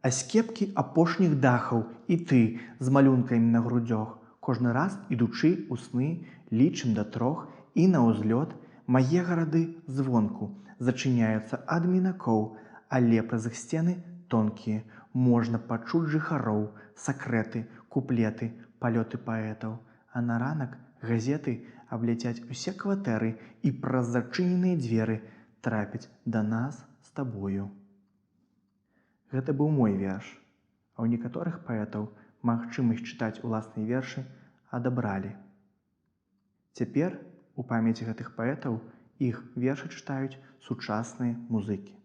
А з кепкі апошніх дахаў і ты з малюнкамі на грудзях. Кожны раз, ідучы ў сны, лічым да 3 і на ўзлёт мае гарады звонку зачыняюцца ад мінакоў, але праз іх сцены тонкія. Можна пачуць жыхароў, сакрэты, куплеты, палёты паэтаў. А на ранак газеты абляцяць усе кватэры і праз зачыненыя дзверы трапяць да нас з табою. Гэта быў мой верш, а ў некаторых паэтаў магчымасць чытаць уласныя вершы адабралі. Цяпер у памяці гэтых паэтаў іх вершы чытаюць сучасныя музыкі.